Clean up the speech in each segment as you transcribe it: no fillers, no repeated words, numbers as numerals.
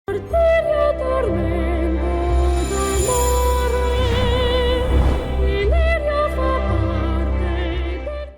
Arteria tormento d'amore, Ileria fa parte.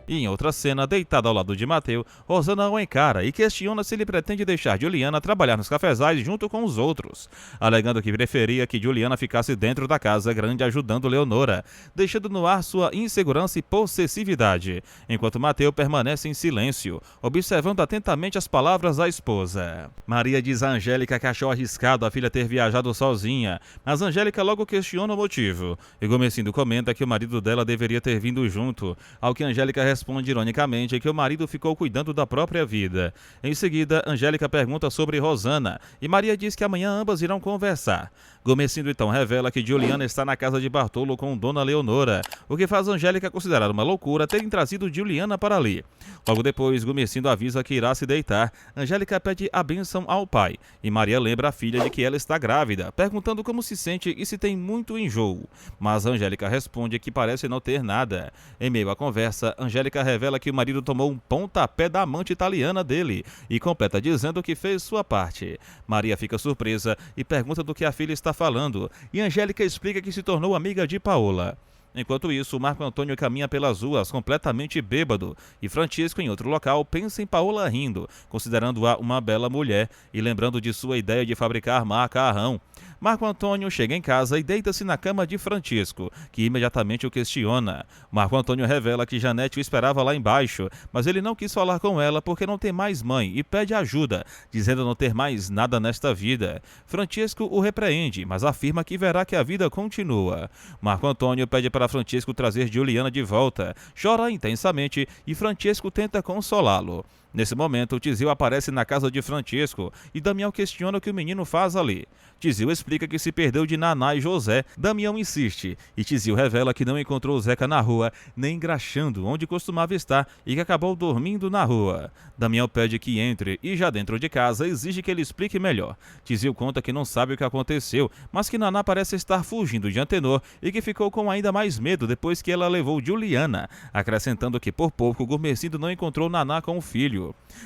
E em outra cena, deitada ao lado de Mateu, Rosana o encara e questiona se ele pretende deixar Juliana trabalhar nos cafezais junto com os outros, alegando que preferia que Juliana ficasse dentro da casa grande ajudando Leonora, deixando no ar sua insegurança e possessividade, enquanto Mateu permanece em silêncio, observando atentamente as palavras da esposa. Maria diz a Angélica que achou arriscado a filha ter viajado sozinha, mas Angélica logo questiona o motivo, e Gomercindo comenta que o marido dela deveria ter vindo junto, ao que Angélica responde ironicamente que o marido ficou cuidando da própria vida. Em seguida, Angélica pergunta sobre Rosana, e Maria diz que amanhã ambas irão conversar. Gomercindo então revela que Juliana está na casa de Bartolo com Dona Leonora, o que faz Angélica considerar uma loucura terem trazido Juliana para ali. Logo depois, Gomercindo avisa que irá se deitar. Angélica pede a bênção ao pai, e Maria lembra a filha de que ela está grávida, perguntando como se sente e se tem muito enjoo. Mas Angélica responde que parece não ter nada. Em meio à conversa, Angélica revela que o marido tomou um pontapé da amante italiana dele, e completa dizendo que fez sua parte. Maria fica surpresa e pergunta do que a filha está falando, e Angélica explica que se tornou amiga de Paola. Enquanto isso, Marco Antônio caminha pelas ruas completamente bêbado, e Francisco, em outro local, pensa em Paola rindo, considerando-a uma bela mulher e lembrando de sua ideia de fabricar macarrão. Marco Antônio chega em casa e deita-se na cama de Francisco, que imediatamente o questiona. Marco Antônio revela que Janete o esperava lá embaixo, mas ele não quis falar com ela porque não tem mais mãe e pede ajuda, dizendo não ter mais nada nesta vida. Francisco o repreende, mas afirma que verá que a vida continua. Marco Antônio pede para Francisco trazer Juliana de volta, chora intensamente e Francisco tenta consolá-lo. Nesse momento, Tizil aparece na casa de Francisco e Damião questiona o que o menino faz ali. Tizil explica que se perdeu de Naná e José. Damião insiste e Tizil revela que não encontrou Zeca na rua, nem engraxando onde costumava estar e que acabou dormindo na rua. Damião pede que entre e, já dentro de casa, exige que ele explique melhor. Tizil conta que não sabe o que aconteceu, mas que Naná parece estar fugindo de Antenor e que ficou com ainda mais medo depois que ela levou Juliana, acrescentando que por pouco Gomercindo não encontrou Naná com o filho.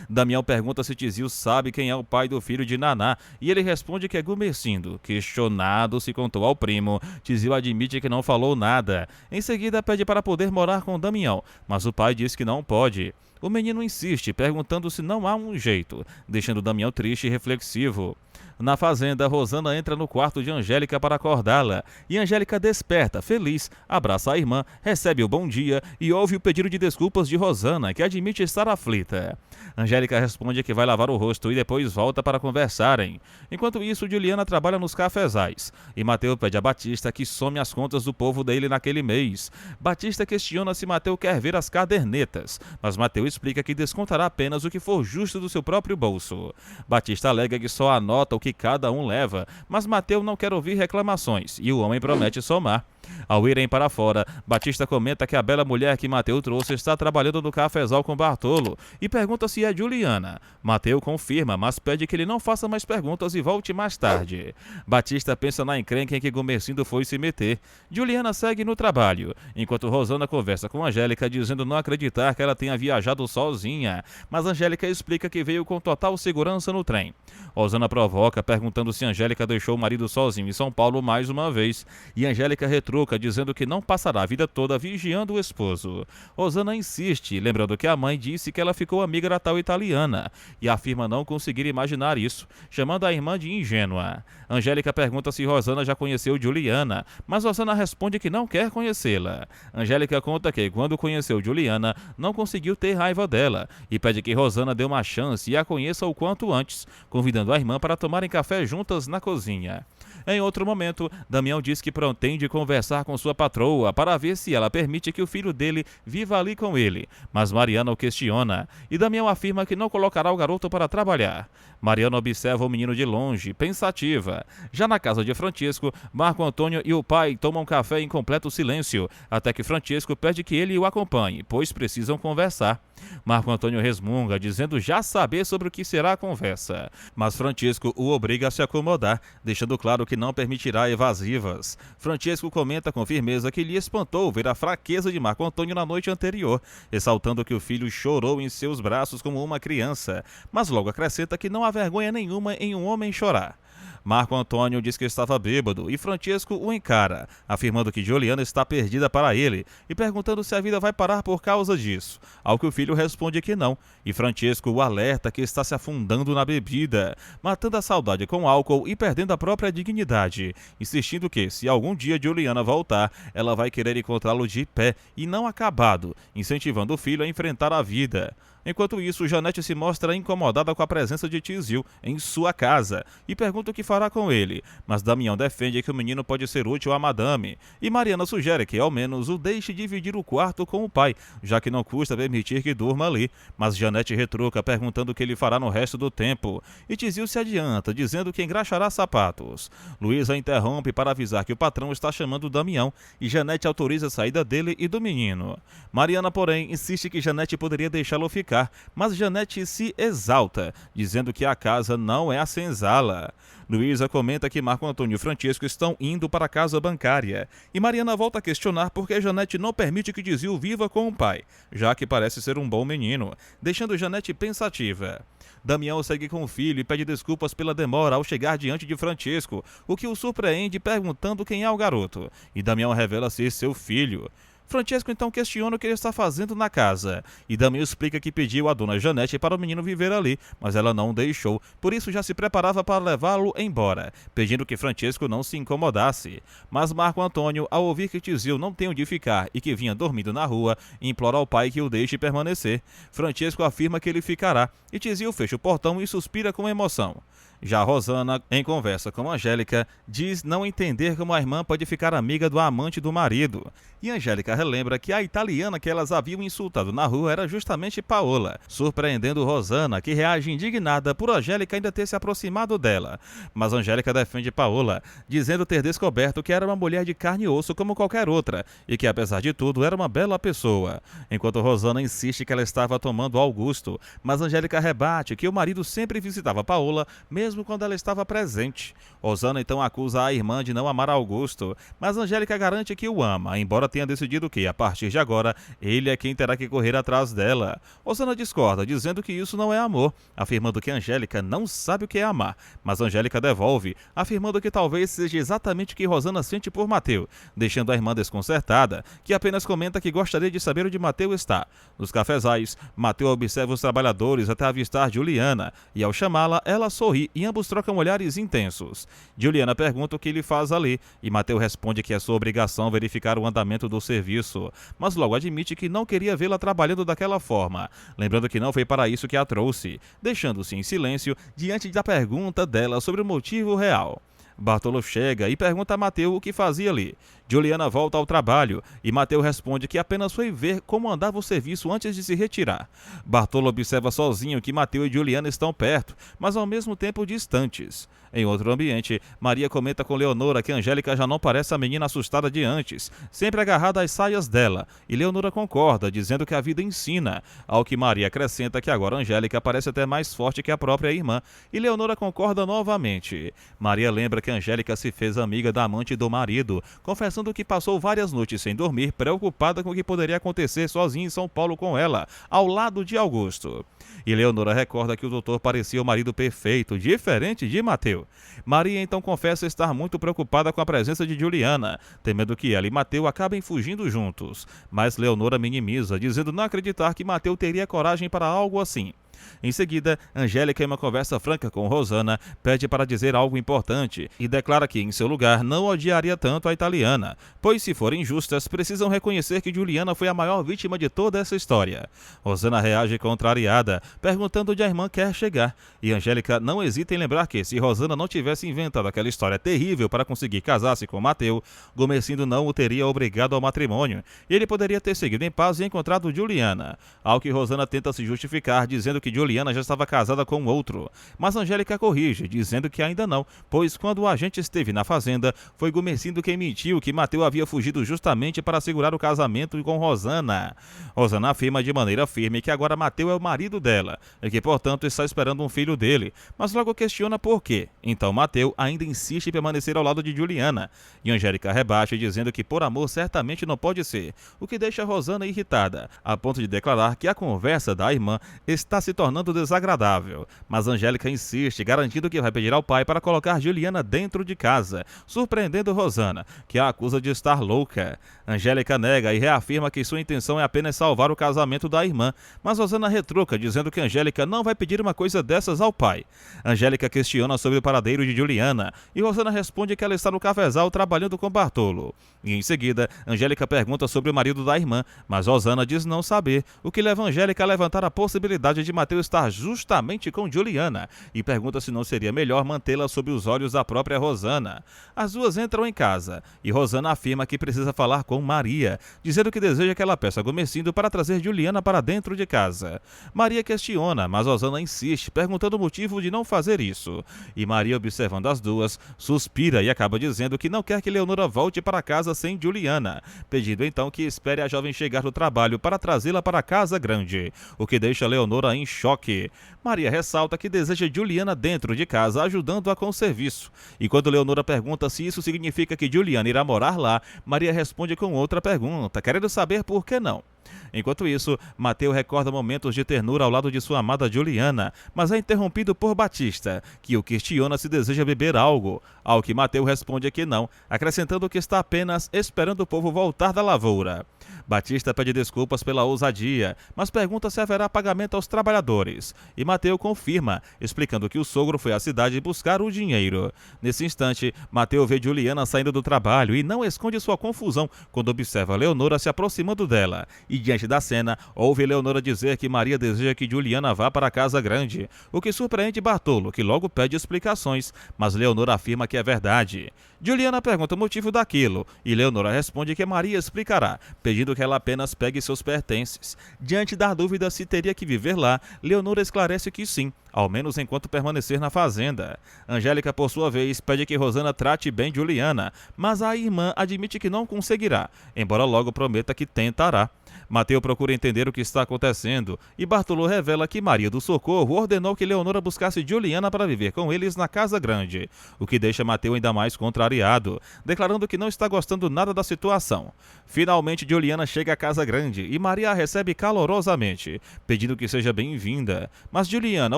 Damião pergunta se Tizil sabe quem é o pai do filho de Naná e ele responde que é Gomercindo. Questionado se contou ao primo, Tizil admite que não falou nada. Em seguida pede para poder morar com Damião, mas o pai diz que não pode. O menino insiste, perguntando se não há um jeito, deixando Damião triste e reflexivo. Na fazenda, Rosana entra no quarto de Angélica para acordá-la, e Angélica desperta, feliz, abraça a irmã, recebe o bom dia e ouve o pedido de desculpas de Rosana, que admite estar aflita. Angélica responde que vai lavar o rosto e depois volta para conversarem. Enquanto isso, Juliana trabalha nos cafezais, e Mateu pede a Batista que some as contas do povo dele naquele mês. Batista questiona se Mateu quer ver as cadernetas, mas Mateu explica que descontará apenas o que for justo do seu próprio bolso. Batista alega que só anota o que cada um leva, mas Mateu não quer ouvir reclamações e o homem promete somar. Ao irem para fora, Batista comenta que a bela mulher que Mateu trouxe está trabalhando no cafezal com Bartolo e pergunta se é Juliana. Mateu confirma, mas pede que ele não faça mais perguntas e volte mais tarde. Batista pensa na encrenca em que Gomercindo foi se meter. Juliana segue no trabalho, enquanto Rosana conversa com Angélica dizendo não acreditar que ela tenha viajado sozinha, mas Angélica explica que veio com total segurança no trem. Rosana provoca, perguntando se Angélica deixou o marido sozinho em São Paulo mais uma vez, e Angélica retruca, dizendo que não passará a vida toda vigiando o esposo. Rosana insiste, lembrando que a mãe disse que ela ficou amiga da tal italiana, e afirma não conseguir imaginar isso, chamando a irmã de ingênua. Angélica pergunta se Rosana já conheceu Juliana, mas Rosana responde que não quer conhecê-la. Angélica conta que, quando conheceu Juliana, não conseguiu ter raiva dela, e pede que Rosana dê uma chance e a conheça o quanto antes, convidando a irmã para tomarem café juntas na cozinha. Em outro momento, Damião diz que pretende conversar com sua patroa para ver se ela permite que o filho dele viva ali com ele, mas Mariana o questiona, e Damião afirma que não colocará o garoto para trabalhar. Mariana observa o menino de longe, pensativa. Já na casa de Francisco, Marco Antônio e o pai tomam café em completo silêncio, até que Francisco pede que ele o acompanhe, pois precisam conversar. Marco Antônio resmunga, dizendo já saber sobre o que será a conversa, mas Francisco o obriga a se acomodar, deixando claro que não permitirá evasivas. Francisco comenta com firmeza que lhe espantou ver a fraqueza de Marco Antônio na noite anterior, ressaltando que o filho chorou em seus braços como uma criança, mas logo acrescenta que não há vergonha nenhuma em um homem chorar. Marco Antônio diz que estava bêbado e Francesco o encara, afirmando que Juliana está perdida para ele e perguntando se a vida vai parar por causa disso, ao que o filho responde que não, e Francesco o alerta que está se afundando na bebida, matando a saudade com álcool e perdendo a própria dignidade, insistindo que, se algum dia Juliana voltar, ela vai querer encontrá-lo de pé e não acabado, incentivando o filho a enfrentar a vida. Enquanto isso, Janete se mostra incomodada com a presença de Tizil em sua casa e pergunta o que fará com ele, mas Damião defende que o menino pode ser útil à madame, e Mariana sugere que ao menos o deixe dividir o quarto com o pai, já que não custa permitir que durma ali, mas Janete retruca perguntando o que ele fará no resto do tempo, e Tizil se adianta, dizendo que engraxará sapatos. Luísa interrompe para avisar que o patrão está chamando Damião, e Janete autoriza a saída dele e do menino. Mariana, porém, insiste que Janete poderia deixá-lo ficar, mas Janete se exalta, dizendo que a casa não é a senzala. Luísa comenta que Marco Antônio e Francesco estão indo para a casa bancária, e Mariana volta a questionar por que Janete não permite que Tizil viva com o pai, já que parece ser um bom menino, deixando Janete pensativa. Damião segue com o filho e pede desculpas pela demora ao chegar diante de Francesco, o que o surpreende perguntando quem é o garoto, e Damião revela ser seu filho. Francesco então questiona o que ele está fazendo na casa, e Damião explica que pediu à dona Janete para o menino viver ali, mas ela não deixou, por isso já se preparava para levá-lo embora, pedindo que Francesco não se incomodasse. Mas Marco Antônio, ao ouvir que Tizil não tem onde ficar e que vinha dormindo na rua, implora ao pai que o deixe permanecer. Francesco afirma que ele ficará, e Tizil fecha o portão e suspira com emoção. Já Rosana, em conversa com Angélica, diz não entender como a irmã pode ficar amiga do amante do marido. E Angélica relembra que a italiana que elas haviam insultado na rua era justamente Paola, surpreendendo Rosana, que reage indignada por Angélica ainda ter se aproximado dela. Mas Angélica defende Paola, dizendo ter descoberto que era uma mulher de carne e osso como qualquer outra, e que apesar de tudo era uma bela pessoa. Enquanto Rosana insiste que ela estava tomando Augusto, mas Angélica rebate que o marido sempre visitava Paola, mesmo quando ela estava presente. Rosana então acusa a irmã de não amar Augusto, mas Angélica garante que o ama, embora tenha decidido que, a partir de agora, ele é quem terá que correr atrás dela. Rosana discorda, dizendo que isso não é amor, afirmando que Angélica não sabe o que é amar, mas Angélica devolve, afirmando que talvez seja exatamente o que Rosana sente por Mateu, deixando a irmã desconcertada, que apenas comenta que gostaria de saber onde Mateu está. Nos cafezais, Mateu observa os trabalhadores até avistar Juliana, e ao chamá-la, ela sorri e ambos trocam olhares intensos. Juliana pergunta o que ele faz ali, e Mateu responde que é sua obrigação verificar o andamento do serviço, mas logo admite que não queria vê-la trabalhando daquela forma, lembrando que não foi para isso que a trouxe, deixando-se em silêncio diante da pergunta dela sobre o motivo real. Bartolo chega e pergunta a Mateu o que fazia ali. Juliana volta ao trabalho e Mateu responde que apenas foi ver como andava o serviço antes de se retirar. Bartolo observa sozinho que Mateu e Juliana estão perto, mas ao mesmo tempo distantes. Em outro ambiente, Maria comenta com Leonora que Angélica já não parece a menina assustada de antes, sempre agarrada às saias dela, e Leonora concorda, dizendo que a vida ensina, ao que Maria acrescenta que agora Angélica parece até mais forte que a própria irmã, e Leonora concorda novamente. Maria lembra que Angélica se fez amiga da amante do marido, confessando que passou várias noites sem dormir, preocupada com o que poderia acontecer sozinha em São Paulo com ela, ao lado de Augusto. E Leonora recorda que o doutor parecia o marido perfeito, diferente de Mateu. Maria então confessa estar muito preocupada com a presença de Juliana, temendo que ela e Mateu acabem fugindo juntos. Mas Leonora minimiza, dizendo não acreditar que Mateu teria coragem para algo assim. Em seguida, Angélica, em uma conversa franca com Rosana, pede para dizer algo importante e declara que, em seu lugar, não odiaria tanto a italiana, pois, se forem justas, precisam reconhecer que Juliana foi a maior vítima de toda essa história. Rosana reage contrariada, perguntando onde a irmã quer chegar, e Angélica não hesita em lembrar que, se Rosana não tivesse inventado aquela história terrível para conseguir casar-se com Mateu, Gomercindo não o teria obrigado ao matrimônio, e ele poderia ter seguido em paz e encontrado Juliana, ao que Rosana tenta se justificar, dizendo que Juliana já estava casada com outro, mas Angélica corrige, dizendo que ainda não, pois quando o agente esteve na fazenda, foi Gomercindo quem mentiu que Mateu havia fugido justamente para assegurar o casamento com Rosana. Rosana afirma de maneira firme que agora Mateu é o marido dela, e que portanto está esperando um filho dele, mas logo questiona por quê. Então Mateu ainda insiste em permanecer ao lado de Juliana, e Angélica rebaixa dizendo que por amor certamente não pode ser, o que deixa Rosana irritada, a ponto de declarar que a conversa da irmã está se tornando desagradável. Mas Angélica insiste, garantindo que vai pedir ao pai para colocar Juliana dentro de casa, surpreendendo Rosana, que a acusa de estar louca. Angélica nega e reafirma que sua intenção é apenas salvar o casamento da irmã, mas Rosana retruca, dizendo que Angélica não vai pedir uma coisa dessas ao pai. Angélica questiona sobre o paradeiro de Juliana e Rosana responde que ela está no cafezal trabalhando com Bartolo. E em seguida, Angélica pergunta sobre o marido da irmã, mas Rosana diz não saber, o que leva Angélica a levantar a possibilidade de Mateus estar justamente com Juliana e pergunta se não seria melhor mantê-la sob os olhos da própria Rosana. As duas entram em casa e Rosana afirma que precisa falar com Maria, dizendo que deseja que ela peça a Gomercindo para trazer Juliana para dentro de casa. Maria questiona, mas Rosana insiste, perguntando o motivo de não fazer isso. E Maria, observando as duas, suspira e acaba dizendo que não quer que Leonora volte para casa sem Juliana, pedindo então que espere a jovem chegar do trabalho para trazê-la para a casa grande, o que deixa Leonora em choque. Maria ressalta que deseja Juliana dentro de casa, ajudando-a com o serviço. E quando Leonora pergunta se isso significa que Juliana irá morar lá, Maria responde com outra pergunta, querendo saber por que não. Enquanto isso, Mateu recorda momentos de ternura ao lado de sua amada Juliana, mas é interrompido por Batista, que o questiona se deseja beber algo, ao que Mateu responde que não, acrescentando que está apenas esperando o povo voltar da lavoura. Batista pede desculpas pela ousadia, mas pergunta se haverá pagamento aos trabalhadores, e Mateu confirma, explicando que o sogro foi à cidade buscar o dinheiro. Nesse instante, Mateu vê Juliana saindo do trabalho e não esconde sua confusão quando observa Leonora se aproximando dela, e diante da cena, ouve Leonora dizer que Maria deseja que Juliana vá para a casa grande, o que surpreende Bartolo, que logo pede explicações, mas Leonora afirma que é verdade. Juliana pergunta o motivo daquilo, e Leonora responde que Maria explicará, pedindo que ela apenas pegue seus pertences. Diante da dúvida se teria que viver lá, Leonora esclarece que sim, ao menos enquanto permanecer na fazenda. Angélica, por sua vez, pede que Rosana trate bem Juliana, mas a irmã admite que não conseguirá, embora logo prometa que tentará. Mateu procura entender o que está acontecendo e Bartolo revela que Maria do Socorro ordenou que Leonora buscasse Juliana para viver com eles na casa grande, o que deixa Mateu ainda mais contrariado, declarando que não está gostando nada da situação. Finalmente, Juliana chega à casa grande e Maria a recebe calorosamente, pedindo que seja bem-vinda, mas Juliana,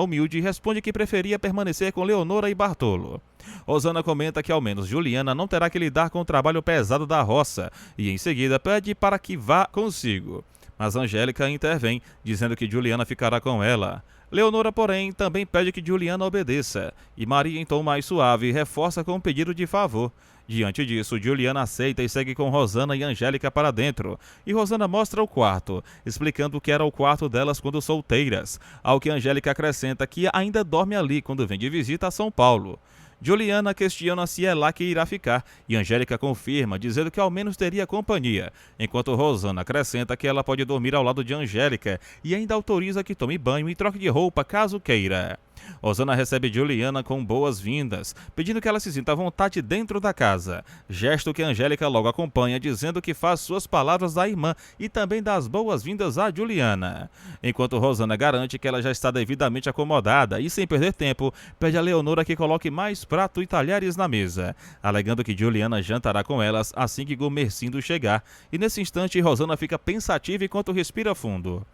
humilde, responde que preferia permanecer com Leonora e Bartolo. Rosana comenta que ao menos Juliana não terá que lidar com o trabalho pesado da roça e em seguida pede para que vá consigo. Mas Angélica intervém, dizendo que Juliana ficará com ela. Leonora, porém, também pede que Juliana obedeça, e Maria, em tom mais suave, reforça com um pedido de favor. Diante disso, Juliana aceita e segue com Rosana e Angélica para dentro, e Rosana mostra o quarto, explicando que era o quarto delas quando solteiras, ao que Angélica acrescenta que ainda dorme ali quando vem de visita a São Paulo. Juliana questiona se é lá que irá ficar, e Angélica confirma, dizendo que ao menos teria companhia, enquanto Rosana acrescenta que ela pode dormir ao lado de Angélica e ainda autoriza que tome banho e troque de roupa caso queira. Rosana recebe Juliana com boas-vindas, pedindo que ela se sinta à vontade dentro da casa, gesto que Angélica logo acompanha, dizendo que faz suas palavras à irmã e também dá as boas-vindas a Juliana. Enquanto Rosana garante que ela já está devidamente acomodada e, sem perder tempo, pede a Leonora que coloque mais prato e talheres na mesa, alegando que Juliana jantará com elas assim que Gomercindo chegar, e nesse instante Rosana fica pensativa enquanto respira fundo.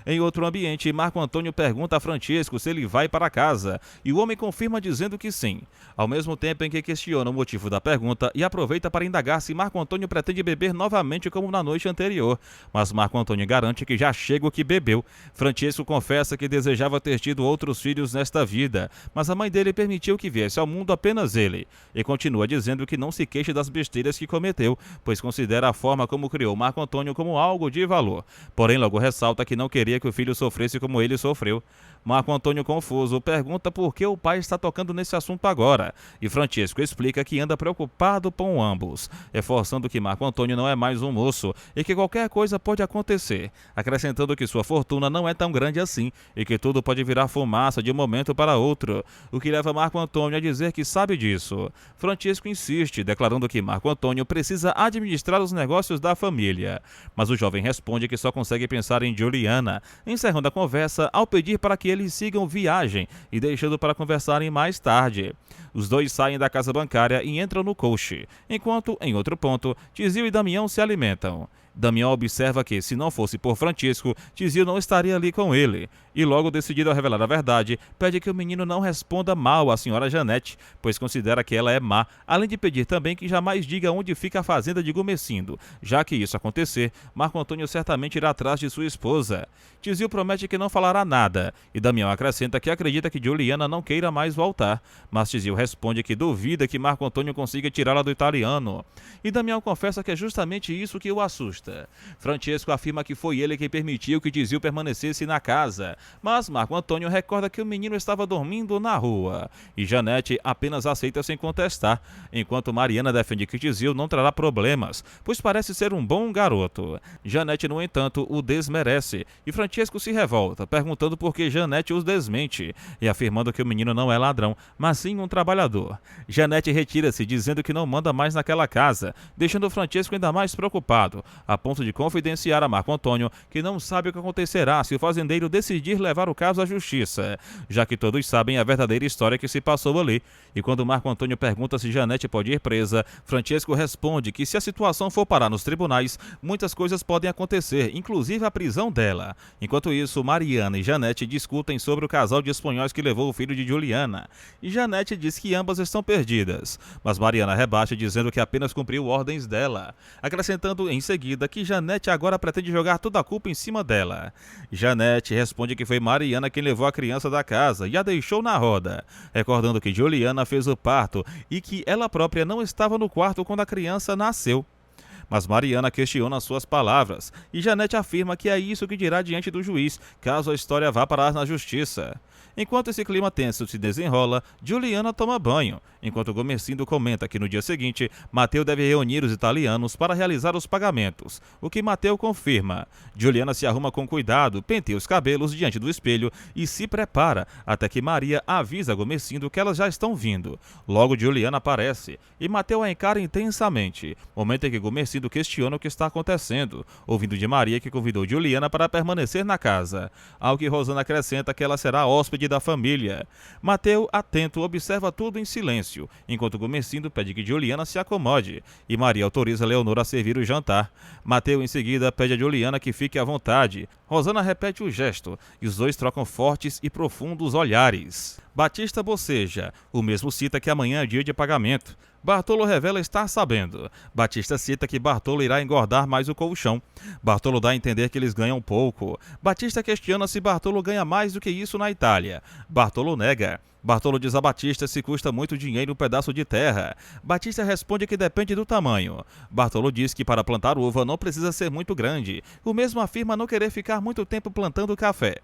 Em outro ambiente, Marco Antônio pergunta a Francesco se ele vai para casa, e o homem confirma dizendo que sim, ao mesmo tempo em que questiona o motivo da pergunta e aproveita para indagar se Marco Antônio pretende beber novamente como na noite anterior, mas Marco Antônio garante que já chega o que bebeu. Francesco confessa que desejava ter tido outros filhos nesta vida, mas a mãe dele permitiu que viesse ao mundo apenas ele, e continua dizendo que não se queixa das besteiras que cometeu, pois considera a forma como criou Marco Antônio como algo de valor, porém logo ressalta que não queria que o filho sofresse como ele sofreu. Marco Antônio, confuso, pergunta por que o pai está tocando nesse assunto agora, e Francesco explica que anda preocupado com ambos, reforçando que Marco Antônio não é mais um moço e que qualquer coisa pode acontecer, acrescentando que sua fortuna não é tão grande assim e que tudo pode virar fumaça de um momento para outro, o que leva Marco Antônio a dizer que sabe disso. Francesco insiste, declarando que Marco Antônio precisa administrar os negócios da família, mas o jovem responde que só consegue pensar em Juliana, encerrando a conversa ao pedir para que eles sigam viagem e deixando para conversarem mais tarde. Os dois saem da casa bancária e entram no coche, enquanto, em outro ponto, Tizio e Damião se alimentam. Damião observa que, se não fosse por Francisco, Tizio não estaria ali com ele, e logo decidido a revelar a verdade, pede que o menino não responda mal à senhora Janete, pois considera que ela é má, além de pedir também que jamais diga onde fica a fazenda de Gumecindo. Já que isso acontecer, Marco Antônio certamente irá atrás de sua esposa. Tizio promete que não falará nada, e Damião acrescenta que acredita que Juliana não queira mais voltar, mas Tizio responde que duvida que Marco Antônio consiga tirá-la do italiano, e Damião confessa que é justamente isso que o assusta. Francesco afirma que foi ele quem permitiu que Tizio permanecesse na casa, mas Marco Antônio recorda que o menino estava dormindo na rua, e Janete apenas aceita sem contestar, enquanto Mariana defende que Tizio não trará problemas, pois parece ser um bom garoto. Janete, no entanto, o desmerece, e Francesco se revolta, perguntando por que Janete os desmente, e afirmando que o menino não é ladrão, mas sim um trabalhador. Janete retira-se, dizendo que não manda mais naquela casa, deixando Francesco ainda mais preocupado, a ponto de confidenciar a Marco Antônio que não sabe o que acontecerá se o fazendeiro decidir levar o caso à justiça, já que todos sabem a verdadeira história que se passou ali. E quando Marco Antônio pergunta se Janete pode ir presa, Francesco responde que se a situação for parar nos tribunais, muitas coisas podem acontecer, inclusive a prisão dela. Enquanto isso, Mariana e Janete discutem sobre o casal de espanhóis que levou o filho de Juliana, e Janete diz que ambas estão perdidas, mas Mariana rebate dizendo que apenas cumpriu ordens dela, acrescentando em seguida que Janete agora pretende jogar toda a culpa em cima dela. Janete responde que foi Mariana quem levou a criança da casa e a deixou na roda, recordando que Juliana fez o parto e que ela própria não estava no quarto quando a criança nasceu. Mas Mariana questiona suas palavras, e Janete afirma que é isso que dirá diante do juiz, caso a história vá parar na justiça. Enquanto esse clima tenso se desenrola, Juliana toma banho, enquanto Gumecindo comenta que no dia seguinte, Mateu deve reunir os italianos para realizar os pagamentos, o que Mateu confirma. Juliana se arruma com cuidado, penteia os cabelos diante do espelho e se prepara, até que Maria avisa Gumecindo que elas já estão vindo. Logo Juliana aparece, e Mateu a encara intensamente, momento em que Gumecindo questiona o que está acontecendo, ouvindo de Maria que convidou Juliana para permanecer na casa, ao que Rosana acrescenta que ela será hóspede da família. Mateu, atento, observa tudo em silêncio, enquanto Gumecindo pede que Juliana se acomode, e Maria autoriza Leonor a servir o jantar. Mateu, em seguida, pede a Juliana que fique à vontade. Rosana repete o gesto, e os dois trocam fortes e profundos olhares. Batista boceja, o mesmo cita que amanhã é dia de pagamento. Bartolo revela estar sabendo. Batista cita que Bartolo irá engordar mais o colchão. Bartolo dá a entender que eles ganham pouco. Batista questiona se Bartolo ganha mais do que isso na Itália. Bartolo nega. Bartolo diz a Batista se custa muito dinheiro um pedaço de terra. Batista responde que depende do tamanho. Bartolo diz que para plantar uva não precisa ser muito grande. O mesmo afirma não querer ficar muito tempo plantando café.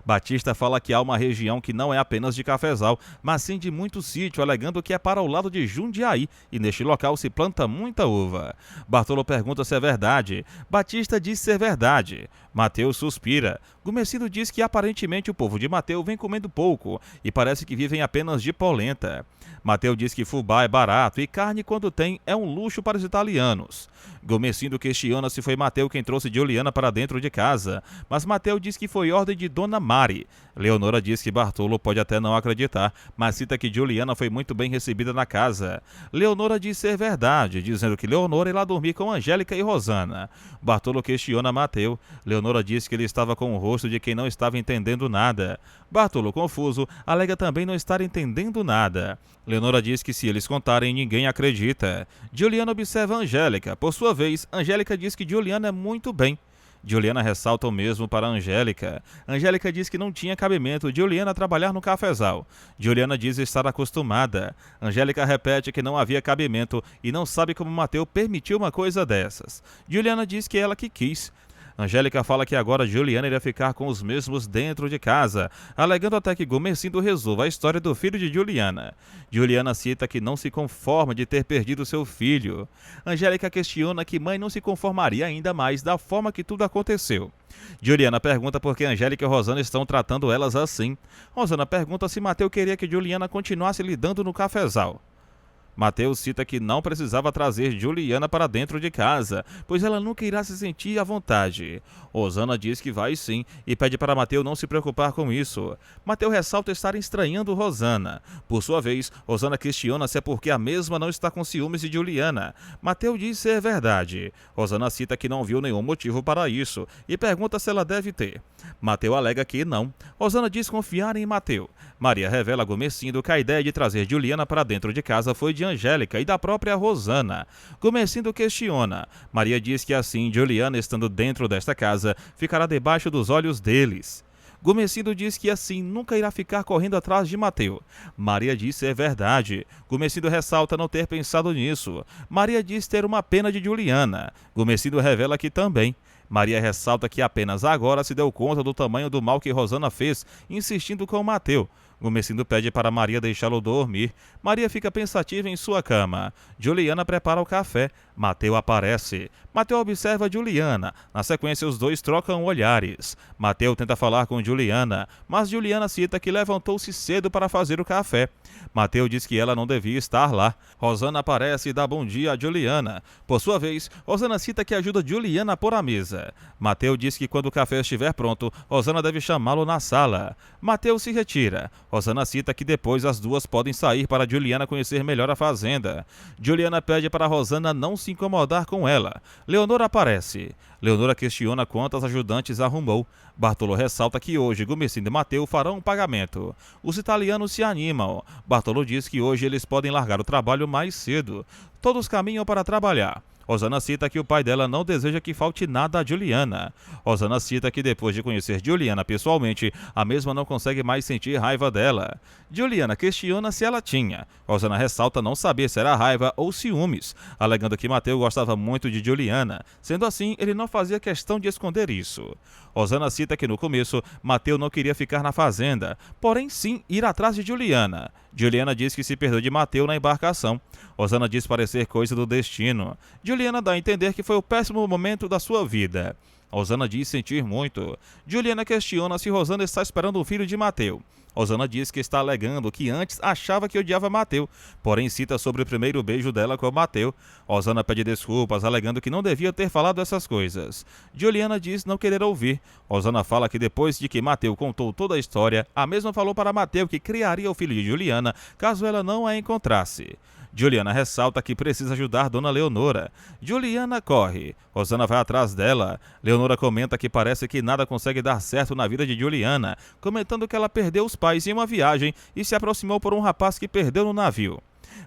Batista fala que há uma região que não é apenas de cafezal, mas sim de muito sítio, alegando que é para o lado de Jundiaí, e neste local se planta muita uva. Bartolo pergunta se é verdade. Batista diz ser verdade. Mateu suspira. Gumecindo diz que aparentemente o povo de Mateu vem comendo pouco, e parece que vivem apenas de polenta. Mateu diz que fubá é barato e carne, quando tem, é um luxo para os italianos. Gumecindo questiona se foi Mateu quem trouxe Juliana para dentro de casa, mas Mateu diz que foi ordem de Dona Mari. Leonora diz que Bartolo pode até não acreditar, mas cita que Juliana foi muito bem recebida na casa. Leonora diz ser verdade, dizendo que Leonora irá dormir com Angélica e Rosana. Bartolo questiona Mateu. Leonora diz que ele estava com o rosto de quem não estava entendendo nada. Bartolo, confuso, alega também não estar entendendo nada. Leonora diz que se eles contarem, ninguém acredita. Juliana observa Angélica. Por sua vez, Angélica diz que Juliana é muito bem. Juliana ressalta o mesmo para Angélica. Angélica diz que não tinha cabimento Juliana trabalhar no cafezal. Juliana diz estar acostumada. Angélica repete que não havia cabimento e não sabe como Mateu permitiu uma coisa dessas. Juliana diz que ela que quis. Angélica fala que agora Juliana irá ficar com os mesmos dentro de casa, alegando até que Gumecindo resolva a história do filho de Juliana. Juliana cita que não se conforma de ter perdido seu filho. Angélica questiona que mãe não se conformaria ainda mais da forma que tudo aconteceu. Juliana pergunta por que Angélica e Rosana estão tratando elas assim. Rosana pergunta se Mateu queria que Juliana continuasse lidando no cafezal. Mateus cita que não precisava trazer Juliana para dentro de casa, pois ela nunca irá se sentir à vontade. Rosana diz que vai sim e pede para Mateus não se preocupar com isso. Mateus ressalta estar estranhando Rosana. Por sua vez, Rosana questiona se é porque a mesma não está com ciúmes de Juliana. Mateus diz ser verdade. Rosana cita que não viu nenhum motivo para isso e pergunta se ela deve ter. Mateus alega que não. Rosana diz confiar em Mateus. Maria revela a Gomercindo que a ideia de trazer Juliana para dentro de casa foi de Angélica e da própria Rosana. Gomercindo questiona. Maria diz que assim, Juliana estando dentro desta casa, ficará debaixo dos olhos deles. Gomercindo diz que assim nunca irá ficar correndo atrás de Mateus. Maria diz ser verdade. Gomercindo ressalta não ter pensado nisso. Maria diz ter uma pena de Juliana. Gomercindo revela que também. Maria ressalta que apenas agora se deu conta do tamanho do mal que Rosana fez, insistindo com Mateus. Gomercindo pede para Maria deixá-lo dormir. Maria fica pensativa em sua cama. Juliana prepara o café. Mateus aparece. Mateus observa Juliana. Na sequência, os dois trocam olhares. Mateus tenta falar com Juliana, mas Juliana cita que levantou-se cedo para fazer o café. Mateus diz que ela não devia estar lá. Rosana aparece e dá bom dia a Juliana. Por sua vez, Rosana cita que ajuda Juliana a pôr a mesa. Mateus diz que quando o café estiver pronto, Rosana deve chamá-lo na sala. Mateus se retira. Rosana cita que depois as duas podem sair para Juliana conhecer melhor a fazenda. Juliana pede para Rosana não se incomodar com ela. Leonora aparece. Leonora questiona quantas ajudantes arrumou. Bartolo ressalta que hoje Gomercindo e Mateus farão um pagamento. Os italianos se animam. Bartolo diz que hoje eles podem largar o trabalho mais cedo. Todos caminham para trabalhar. Rosana cita que o pai dela não deseja que falte nada a Juliana. Rosana cita que depois de conhecer Juliana pessoalmente, a mesma não consegue mais sentir raiva dela. Juliana questiona se ela tinha. Rosana ressalta não saber se era raiva ou ciúmes, alegando que Mateus gostava muito de Juliana. Sendo assim, ele não fazia questão de esconder isso. Rosana cita que no começo, Mateus não queria ficar na fazenda, porém sim ir atrás de Juliana. Juliana diz que se perdeu de Mateus na embarcação. Rosana diz parecer coisa do destino. Juliana dá a entender que foi o péssimo momento da sua vida. Rosana diz sentir muito. Juliana questiona se Rosana está esperando um filho de Mateus. Rosana diz que está alegando que antes achava que odiava Mateus, porém cita sobre o primeiro beijo dela com Mateus. Rosana pede desculpas, alegando que não devia ter falado essas coisas. Juliana diz não querer ouvir. Rosana fala que depois de que Mateus contou toda a história, a mesma falou para Mateus que criaria o filho de Juliana caso ela não a encontrasse. Juliana ressalta que precisa ajudar Dona Leonora. Juliana corre. Rosana vai atrás dela. Leonora comenta que parece que nada consegue dar certo na vida de Juliana, comentando que ela perdeu os pais em uma viagem e se aproximou por um rapaz que perdeu no navio.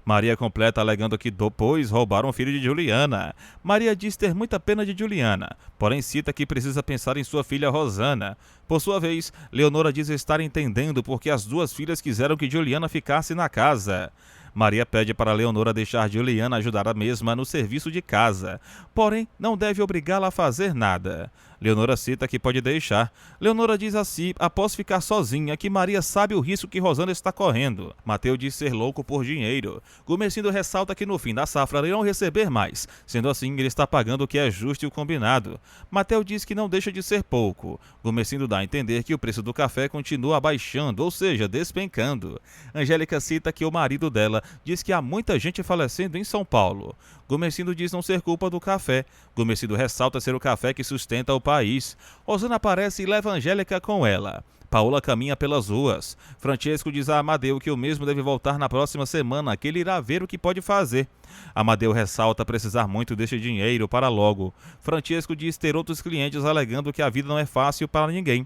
Maria completa alegando que depois roubaram o filho de Juliana. Maria diz ter muita pena de Juliana, porém cita que precisa pensar em sua filha Rosana. Por sua vez, Leonora diz estar entendendo porque as duas filhas quiseram que Juliana ficasse na casa. Maria pede para Leonora deixar Juliana ajudar a mesma no serviço de casa, porém não deve obrigá-la a fazer nada. Leonora cita que pode deixar. Leonora diz assim, após ficar sozinha, que Maria sabe o risco que Rosana está correndo. Mateus diz ser louco por dinheiro. Gomercindo ressalta que no fim da safra irão receber mais. Sendo assim, ele está pagando o que é justo e o combinado. Mateus diz que não deixa de ser pouco. Gomercindo dá a entender que o preço do café continua baixando, ou seja, despencando. Angélica cita que o marido dela diz que há muita gente falecendo em São Paulo. Gomercindo diz não ser culpa do café. Gomercindo ressalta ser o café que sustenta o país. Rosana aparece e leva Angélica com ela. Paola caminha pelas ruas. Francesco diz a Amadeu que o mesmo deve voltar na próxima semana, que ele irá ver o que pode fazer. Amadeu ressalta precisar muito deste dinheiro para logo. Francesco diz ter outros clientes alegando que a vida não é fácil para ninguém.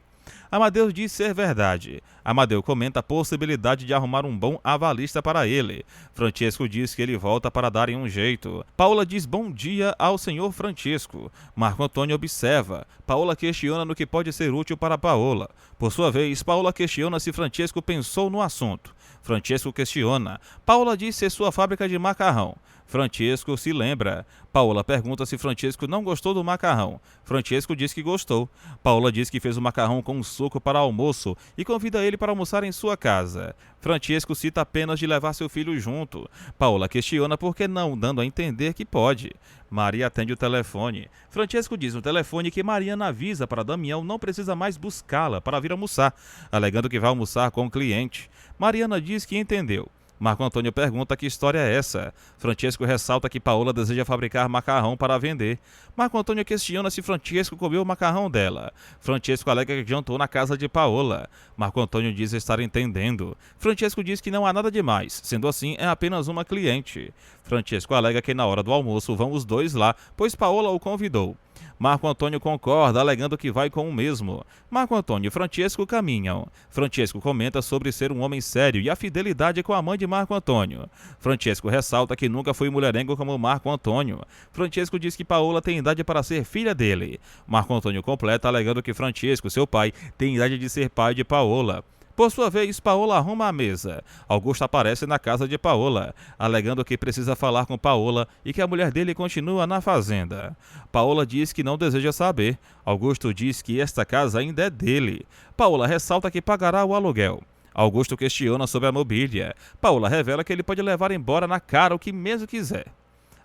Amadeu diz ser verdade. Amadeu comenta a possibilidade de arrumar um bom avalista para ele. Francesco diz que ele volta para darem um jeito. Paola diz bom dia ao senhor Francesco. Marco Antônio observa. Paola questiona no que pode ser útil para Paola. Por sua vez, Paola questiona se Francesco pensou no assunto. Francesco questiona. Paola diz ser sua fábrica de macarrão. Francesco se lembra. Paola pergunta se Francesco não gostou do macarrão. Francesco diz que gostou. Paola diz que fez o macarrão com suco para almoço e convida ele para almoçar em sua casa. Francesco cita apenas de levar seu filho junto. Paola questiona por que não, dando a entender que pode. Maria atende o telefone. Francesco diz no telefone que Mariana avisa para Damião não precisa mais buscá-la para vir almoçar, alegando que vai almoçar com o cliente. Mariana diz que entendeu. Marco Antônio pergunta que história é essa. Francesco ressalta que Paola deseja fabricar macarrão para vender. Marco Antônio questiona se Francesco comeu o macarrão dela. Francesco alega que jantou na casa de Paola. Marco Antônio diz estar entendendo. Francesco diz que não há nada demais, sendo assim é apenas uma cliente. Francesco alega que na hora do almoço vão os dois lá, pois Paola o convidou. Marco Antônio concorda, alegando que vai com o mesmo. Marco Antônio e Francesco caminham. Francesco comenta sobre ser um homem sério e a fidelidade com a mãe de Marco Antônio. Francesco ressalta que nunca foi mulherengo como Marco Antônio. Francesco diz que Paola tem idade para ser filha dele. Marco Antônio completa, alegando que Francesco, seu pai, tem idade de ser pai de Paola. Por sua vez, Paola arruma a mesa. Augusto aparece na casa de Paola, alegando que precisa falar com Paola e que a mulher dele continua na fazenda. Paola diz que não deseja saber. Augusto diz que esta casa ainda é dele. Paola ressalta que pagará o aluguel. Augusto questiona sobre a mobília. Paola revela que ele pode levar embora na cara o que mesmo quiser.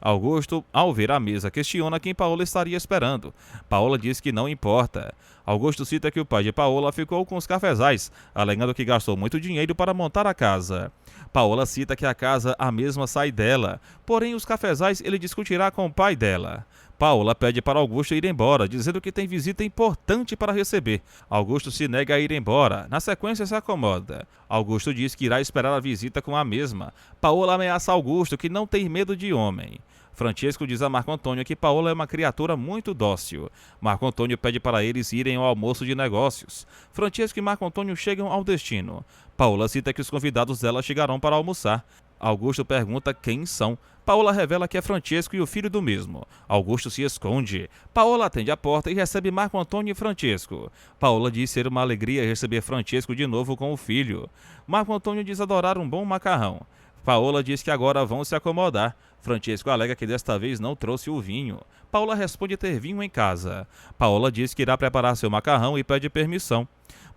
Augusto, ao ver a mesa, questiona quem Paola estaria esperando. Paola diz que não importa. Augusto cita que o pai de Paola ficou com os cafezais, alegando que gastou muito dinheiro para montar a casa. Paola cita que a casa a mesma sai dela, porém os cafezais ele discutirá com o pai dela. Paola pede para Augusto ir embora, dizendo que tem visita importante para receber. Augusto se nega a ir embora. Na sequência, se acomoda. Augusto diz que irá esperar a visita com a mesma. Paola ameaça Augusto que não tem medo de homem. Francesco diz a Marco Antônio que Paola é uma criatura muito dócil. Marco Antônio pede para eles irem ao almoço de negócios. Francesco e Marco Antônio chegam ao destino. Paola cita que os convidados dela chegarão para almoçar. Augusto pergunta quem são. Paola revela que é Francesco e o filho do mesmo. Augusto se esconde. Paola atende a porta e recebe Marco Antônio e Francesco. Paola diz ser uma alegria receber Francesco de novo com o filho. Marco Antônio diz adorar um bom macarrão. Paola diz que agora vão se acomodar. Francesco alega que desta vez não trouxe o vinho. Paola responde ter vinho em casa. Paola diz que irá preparar seu macarrão e pede permissão.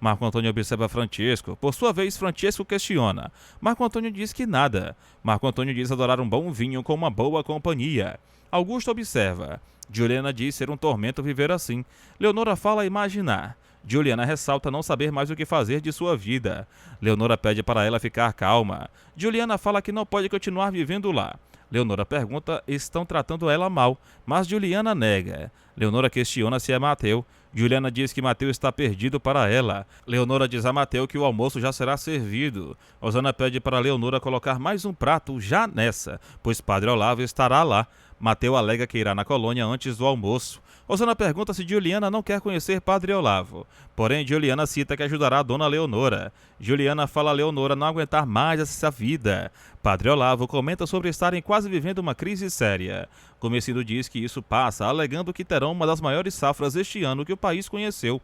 Marco Antônio observa Francesco. Por sua vez, Francesco questiona. Marco Antônio diz que nada. Marco Antônio diz adorar um bom vinho com uma boa companhia. Augusto observa. Juliana diz ser um tormento viver assim. Leonora fala imaginar. Juliana ressalta não saber mais o que fazer de sua vida. Leonora pede para ela ficar calma. Juliana fala que não pode continuar vivendo lá. Leonora pergunta estão tratando ela mal, mas Juliana nega. Leonora questiona se é Mateu. Juliana diz que Mateu está perdido para ela. Leonora diz a Mateu que o almoço já será servido. Osana pede para Leonora colocar mais um prato já nessa, pois Padre Olavo estará lá. Mateu alega que irá na colônia antes do almoço. Osana pergunta se Juliana não quer conhecer Padre Olavo. Porém, Juliana cita que ajudará a Dona Leonora. Juliana fala a Leonora não aguentar mais essa vida. Padre Olavo comenta sobre estarem quase vivendo uma crise séria. Comecido diz que isso passa, alegando que terão uma das maiores safras este ano que o país conheceu.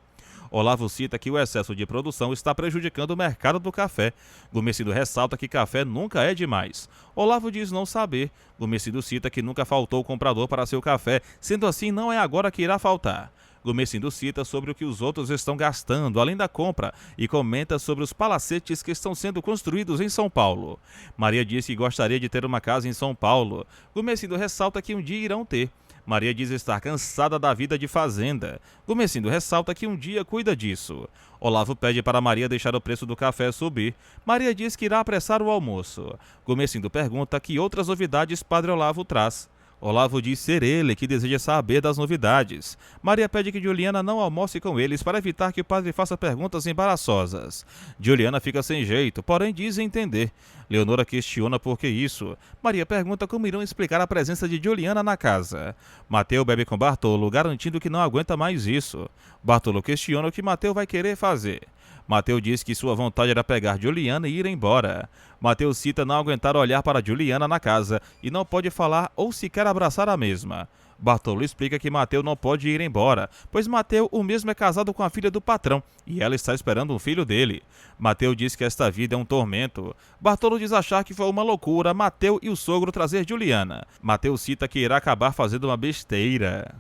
Olavo cita que o excesso de produção está prejudicando o mercado do café. Gomecido ressalta que café nunca é demais. Olavo diz não saber. Gomecido cita que nunca faltou comprador para seu café, sendo assim não é agora que irá faltar. Gomecindo cita sobre o que os outros estão gastando, além da compra, e comenta sobre os palacetes que estão sendo construídos em São Paulo. Maria diz que gostaria de ter uma casa em São Paulo. Gomecindo ressalta que um dia irão ter. Maria diz estar cansada da vida de fazenda. Gomecindo ressalta que um dia cuida disso. Olavo pede para Maria deixar o preço do café subir. Maria diz que irá apressar o almoço. Gomecindo pergunta que outras novidades Padre Olavo traz. Olavo diz ser ele que deseja saber das novidades. Maria pede que Juliana não almoce com eles para evitar que o padre faça perguntas embaraçosas. Juliana fica sem jeito, porém diz entender. Leonora questiona por que isso. Maria pergunta como irão explicar a presença de Juliana na casa. Mateu bebe com Bartolo, garantindo que não aguenta mais isso. Bartolo questiona o que Mateu vai querer fazer. Mateu diz que sua vontade era pegar Juliana e ir embora. Mateu cita não aguentar olhar para Juliana na casa e não pode falar ou sequer abraçar a mesma. Bartolo explica que Mateu não pode ir embora, pois Mateu o mesmo é casado com a filha do patrão e ela está esperando um filho dele. Mateu diz que esta vida é um tormento. Bartolo diz achar que foi uma loucura Mateu e o sogro trazer Juliana. Mateu cita que irá acabar fazendo uma besteira.